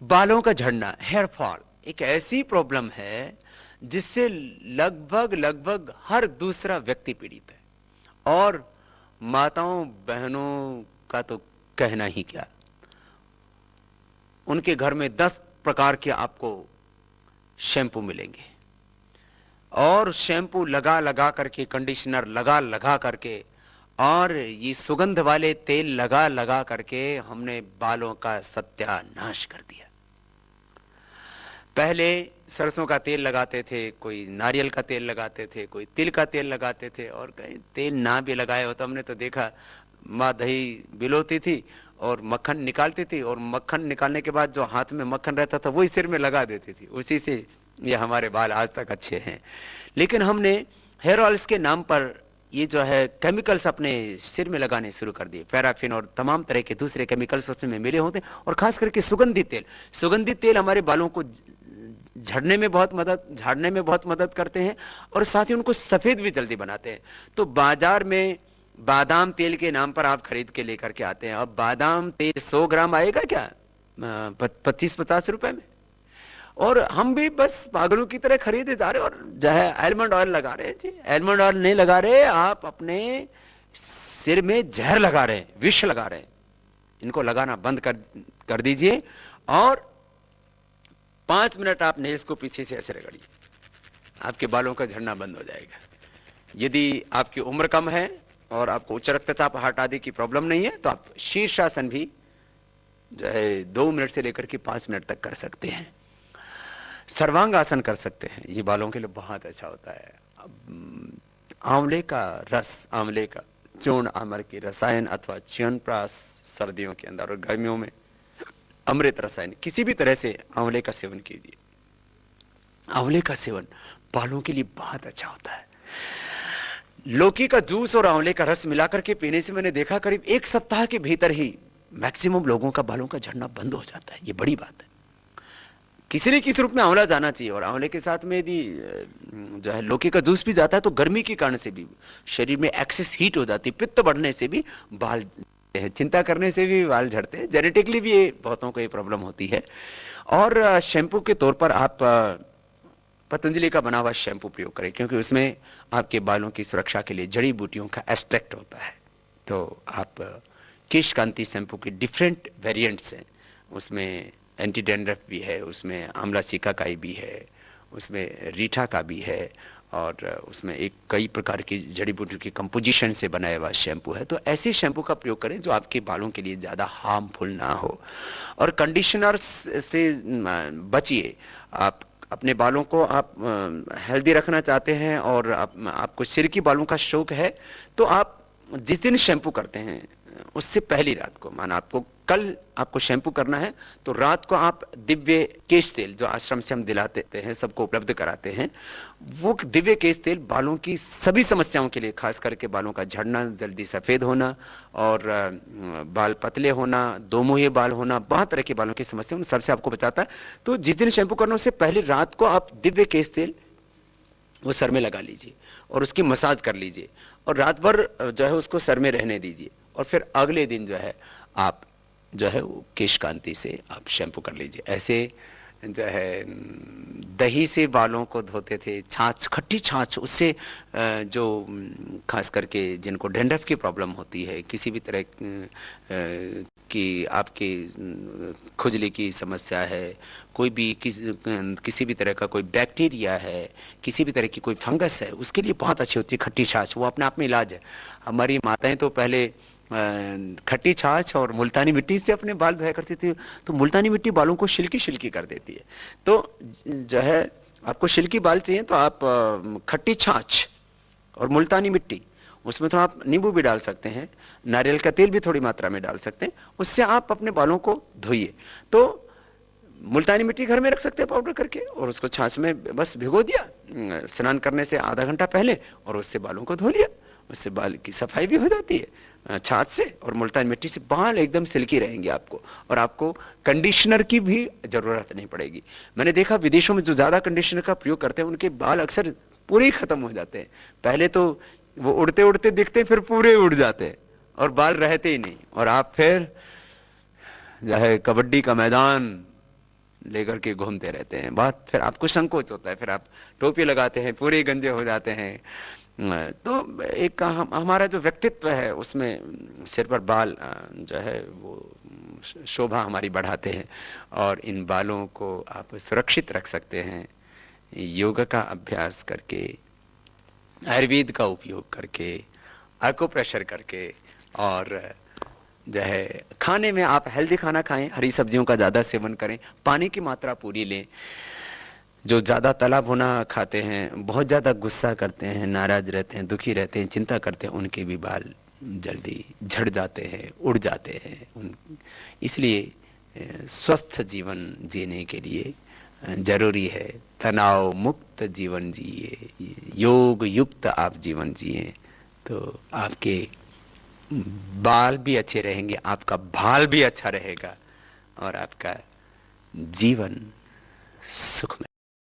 बालों का झड़ना, हेयर फॉल एक ऐसी प्रॉब्लम है जिससे लगभग लगभग हर दूसरा व्यक्ति पीड़ित है। और माताओं बहनों का तो कहना ही क्या, उनके घर में 10 प्रकार के आपको शैम्पू मिलेंगे, और शैम्पू लगा लगा करके, कंडीशनर लगा लगा करके, और ये सुगंध वाले तेल लगा लगा करके हमने बालों का सत्यानाश कर दिया। पहले सरसों का तेल लगाते थे, कोई नारियल का तेल लगाते थे, कोई तिल का तेल लगाते थे, और कहीं तेल ना भी लगाए हो तो हमने तो देखा माँ दही बिलोती थी और मक्खन निकालती थी, और मक्खन निकालने के बाद जो हाथ में मक्खन रहता था वही सिर में लगा देती थी, उसी से ये हमारे बाल आज तक अच्छे हैं। लेकिन हमने हेयर ऑयल्स के नाम पर ये जो है केमिकल्स अपने सिर में लगाने शुरू कर दिए। पैराफिन और तमाम तरह के दूसरे केमिकल्स उसमें मिले होते हैं, और खास करके सुगंधित तेल हमारे बालों को झाड़ने में बहुत मदद करते हैं, और साथ ही उनको सफेद भी जल्दी बनाते हैं। तो बाजार में बादाम तेल के नाम पर आप खरीद के लेकर के आते हैं। अब बादाम तेल 100 ग्राम आएगा क्या 25-50 रुपए में, और हम भी बस पागलों की तरह खरीदे जा रहे, और जो है आलमंड ऑयल लगा रहे हैं। जी, आलमंड ऑयल नहीं लगा रहे, आप अपने सिर में जहर लगा रहे हैं, विष लगा रहे हैं। इनको लगाना बंद कर दीजिए, और 5 मिनट आप नेल्स को पीछे से ऐसे रगड़िए, आपके बालों का झड़ना बंद हो जाएगा। यदि आपकी उम्र कम है और आपको उच्च रक्तचाप, हार्ट आदि की प्रॉब्लम नहीं है, तो आप शीर्षासन भी जो है 2 मिनट से लेकर के 5 मिनट तक कर सकते हैं। सर्वांग आसन कर सकते हैं, ये बालों के लिए बहुत अच्छा होता है। आंवले का रस, आंवले का चूर्ण, आमर की रसायन अथवा च्यवनप्राश सर्दियों के अंदर, और गर्मियों में अमृत रसायन, किसी भी तरह से आंवले का सेवन कीजिए। आंवले का सेवन बालों के लिए बहुत अच्छा होता है। लौकी का जूस और आंवले का रस मिलाकर के पीने से मैंने देखा करीब 1 सप्ताह के भीतर ही मैक्सिमम लोगों का बालों का झड़ना बंद हो जाता है। ये बड़ी बात है। किसी न किसी रूप में आंवला जाना चाहिए, और आंवले के साथ में यदि जो है लौकी का जूस भी जाता है तो गर्मी के कारण से भी शरीर में एक्सेस हीट हो जाती है, पित्त बढ़ने से भी बाल, चिंता करने से भी बाल झड़ते हैं। जेनेटिकली भी ये बहुतों को ये प्रॉब्लम होती है। और शैम्पू के तौर पर आप पतंजलि का बना हुआ शैम्पू प्रयोग करें, क्योंकि उसमें आपके बालों की सुरक्षा के लिए जड़ी बूटियों का एक्सट्रैक्ट होता है। तो आप केश कांति शैम्पू के डिफरेंट वेरिएंट्स हैं, उसमें एंटी डैंड्रफ भी है, उसमें आंवला सिकाकाई भी है, उसमें रीठा का भी है, और उसमें एक कई प्रकार की जड़ी बूटियों की कंपोजिशन से बनाया हुआ शैम्पू है। तो ऐसे शैम्पू का प्रयोग करें जो आपके बालों के लिए ज़्यादा हार्मफुल ना हो। और कंडीशनर से बचिए। आप अपने बालों को आप हेल्दी रखना चाहते हैं, और आपको सिर की बालों का शौक है, तो आप जिस दिन शैम्पू करते हैं उससे पहली रात को, माना आपको कल आपको शैम्पू करना है, तो रात को आप दिव्य केश तेल, जो आश्रम से हम दिलाते हैं, सबको उपलब्ध कराते हैं, वो दिव्य केश तेल बालों की सभी समस्याओं के लिए, खास करके बालों का झड़ना, जल्दी सफेद होना, और बाल पतले होना, दोमुहे बाल होना, बहुत तरह के बालों की समस्या, उन सबसे आपको बचाता है। तो जिस दिन शैम्पू करना उससे पहले रात को आप दिव्य केश तेल वो सर में लगा लीजिए, और उसकी मसाज कर लीजिए, और रात भर जो है उसको सर में रहने दीजिए, और फिर अगले दिन जो है आप जो है वो केश कांति से आप शैम्पू कर लीजिए। ऐसे जो है दही से बालों को धोते थे, छाछ, खट्टी छाछ, उससे जो खास करके जिनको डैंड्रफ की प्रॉब्लम होती है, किसी भी तरह की आपकी खुजली की समस्या है, कोई भी किसी भी तरह का कोई बैक्टीरिया है, किसी भी तरह की कोई फंगस है, उसके लिए बहुत अच्छी होती है खट्टी छाछ। वो अपने आप में इलाज है। हमारी माताएं तो पहले खट्टी छाछ और मुल्तानी मिट्टी से अपने बाल धोया करती थी। तो मुल्तानी मिट्टी बालों को शिल्की शिल्की कर देती है। तो जो है आपको शिल्की बाल चाहिए तो आप खट्टी छाछ और मुल्तानी मिट्टी, उसमें तो आप नींबू भी डाल सकते हैं, नारियल का तेल भी थोड़ी मात्रा में डाल सकते हैं, उससे आप अपने बालों को धोइए। तो मुल्तानी मिट्टी घर में रख सकते हैं पाउडर करके, और उसको छाछ में बस भिगो दिया स्नान करने से आधा घंटा पहले, और उससे बालों को धो लिया। उससे बाल की सफाई भी हो जाती है छाछ से, और मुल्तानी मिट्टी से बाल एकदम सिल्की रहेंगे आपको, और आपको कंडीशनर की भी जरूरत नहीं पड़ेगी। मैंने देखा विदेशों में जो ज्यादा कंडीशनर का प्रयोग करते हैं उनके बाल अक्सर पूरे ही खत्म हो जाते हैं। पहले तो वो उड़ते उड़ते दिखते, फिर पूरे उड़ जाते और बाल रहते ही नहीं, और आप फिर जो है कबड्डी का मैदान लेकर के घूमते रहते हैं। बहुत फिर आपको संकोच होता है, फिर आप टोपी लगाते हैं, पूरे गंजे हो जाते हैं। तो एक हमारा जो व्यक्तित्व है उसमें सिर पर बाल जो है वो शोभा हमारी बढ़ाते हैं, और इन बालों को आप सुरक्षित रख सकते हैं योग का अभ्यास करके, आयुर्वेद का उपयोग करके, एक्यूप्रेशर करके, और जो है खाने में आप हेल्दी खाना खाएं, हरी सब्जियों का ज़्यादा सेवन करें, पानी की मात्रा पूरी लें। जो ज़्यादा तला भुना खाते हैं, बहुत ज़्यादा गुस्सा करते हैं, नाराज रहते हैं, दुखी रहते हैं, चिंता करते हैं, उनके भी बाल जल्दी झड़ जाते हैं, उड़ जाते हैं। इसलिए स्वस्थ जीवन जीने के लिए जरूरी है तनाव मुक्त जीवन जिए, योग युक्त आप जीवन जिए, तो आपके बाल भी अच्छे रहेंगे, आपका भाल भी अच्छा रहेगा, और आपका जीवन सुखमय।